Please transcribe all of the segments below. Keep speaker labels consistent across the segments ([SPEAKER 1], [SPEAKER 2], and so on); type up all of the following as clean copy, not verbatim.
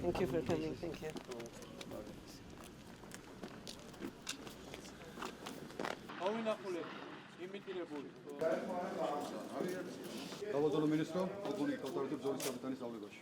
[SPEAKER 1] Thank you for coming. Thank you.
[SPEAKER 2] Salvador Ministro, Polkovnik Autoritativ Zoris Kapitanis Avlebashi.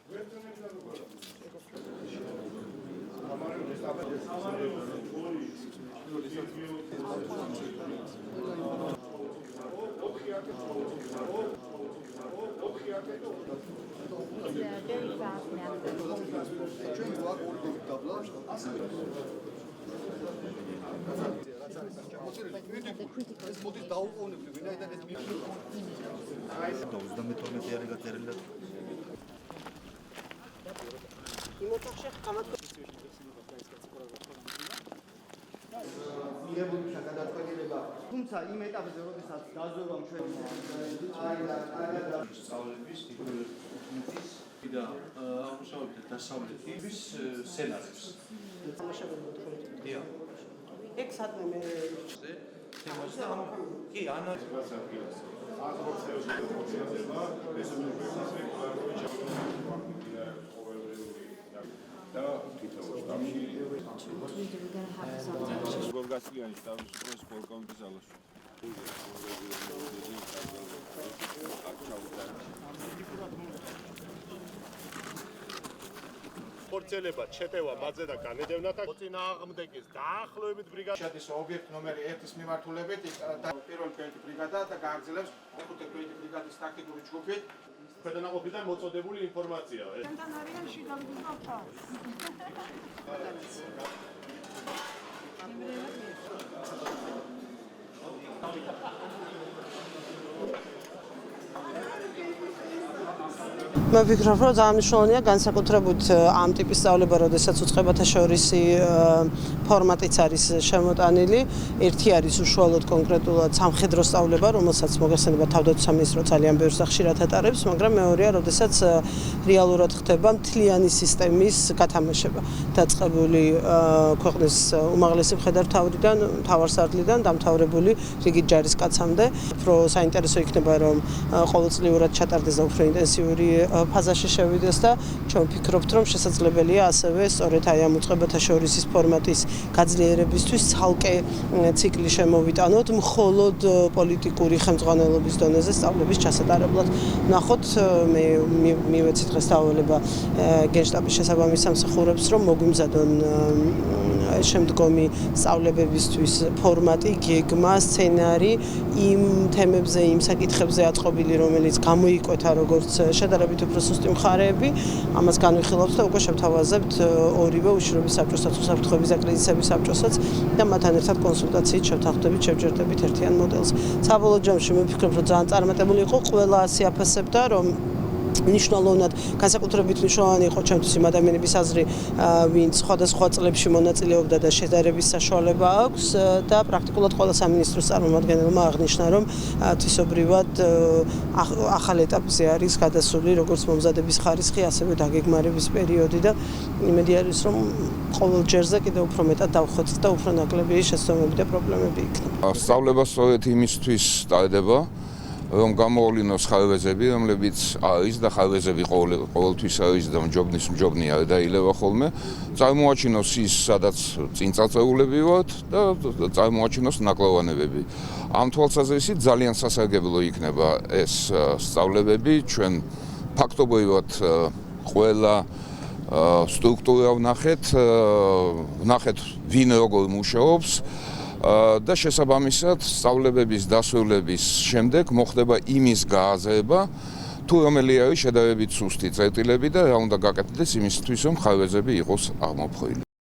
[SPEAKER 3] თუმცა იმ ეტაპზე, როდესაც დაზოვამ ჩვენ
[SPEAKER 4] და აღმოსავლეთ დასავლეთის სცენარებს.
[SPEAKER 1] ეგ სადმე მე
[SPEAKER 4] კი,
[SPEAKER 5] გორგასლიანი შტაბის პოლკოვნიკის ძალაში.
[SPEAKER 6] ხორცელებად შეტევა ბაძე და განედევნათა წინააღმდეგის დაახლოებით ბრიგადა
[SPEAKER 7] შედის ობიექტ ნომერ 1-ის მიმართულებით პირველი ქვეითი ბრიგადა და გააგრძელებს მეხუთე ქვეითი ბრიგადის ტაქტიკური ჯგუფი.
[SPEAKER 6] ქვედანაყოფიდან მოწოდებული ინფორმაცია.
[SPEAKER 8] Ჩვენთან არიან შიგავდუხავთა.
[SPEAKER 1] მე ვფიქრობ, რომ ძალიან მნიშვნელოვანია განსაკუთრებით ამ ტიპის სწავლება, როდესაც უწყებათა შორისი ფორმატიც არის შემოტანილი. ერთი არის უშუალოდ კონკრეტულად სამხედრო სწავლება, რომელსაც მოგეხსენება თავდაცვის სამინისტრო ძალიან ბევრს ხშირად ატარებს, მაგრამ მეორეა, როდესაც რეალურად ხდება მთლიანი სისტემის გათამაშება. დაწყებული ქვეყნის უმაღლესი მხედართმთავრიდან, მთავარსარდლიდან დამთავრებული რიგით ჯარისკაცამდე. უფრო საინტერესო იქნება, რომ ყოველწლიურად ჩატარდეს და უფრო ინტენსიური ფაზაში შევიდეს და ჩვენ ვფიქრობთ, რომ შესაძლებელია ასევე სწორედ აი ამ უწყებათა შორისის ფორმატის გაძლიერებისთვის ცალკე ციკლი შემოვიტანოთ მხოლოდ პოლიტიკური ხელმძღვანელობის დონეზე სწავლების ჩასატარებლად. ნახოთ, მე მივეცით დღეს დავალება გენშტაბის შესაბამის სამსახურებს, რომ მოგვიმზადონ შემდგომი სწავლებებისთვის ფორმატი, გეგმა, სცენარი იმ თემებზე, იმ საკითხებზე აწყობილი, რომელიც გამოიკვეთა როგორც შედარებით უფრო სუსტი მხარეები, ამას განვიხილავთ და უკვე შევთავაზებთ ორივე უშუალობის საბჭოსაც, უსაფრთხოების აკრედიტების საბჭოსაც და მათთან ერთად კონსულტაციით შევთანხმდებით, შევჯერდებით ერთიან მოდელს. საბოლოო ჯამში მე ვფიქრობ, რომ ძალიან წარმატებული იყო, ყველა ასე აფასებდა, რომ მნიშვნელოვნად განსაკუთრებით მნიშვნელოვანი იყო ჩემთვის იმ ადამიანების აზრი, ვინც სხვადასხვა წლებში მონაწილეობდა და შედარების საშუალება აქვს და პრაქტიკულად ყველა სამინისტროს წარმომადგენელმა აღნიშნა, რომ თვისობრივად ახალ ეტაპზე არის გადასული როგორც მომზადების ხარისხი, ასევე დაგეგმარების პერიოდი და იმედი არის, რომ ყოველ ჯერზე კიდევ უფრო მეტად დავხვეწთ და უფრო ნაკლები შეცდომები და პრობლემები იქნება.
[SPEAKER 9] სწავლება სწორედ იმისთვის ტარდება, რომ გამოავლინოს ხარვეზები, რომლებიც არის და ხარვეზები ყოველთვის არის და მჯობნის მჯობნი არ დაილევა ხოლმე, წარმოაჩინოს ის, სადაც წინ წაწეულები ვართ და წარმოაჩინოს ნაკლოვანებები. ამ თვალსაზრისით ძალიან სასარგებლო იქნება ეს სწავლებები, ჩვენ ფაქტობრივად ყველა სტრუქტურა ვნახეთ ვინ როგორ მუშაობს და შესაბამისად სწავლებების დასრულების შემდეგ მოხდება იმის გააზრება, თუ რომელი არის შედარებით სუსტი წერტილები და რა უნდა გაკეთდეს იმისთვის, რომ ხარვეზები იყოს აღმოფხვილი.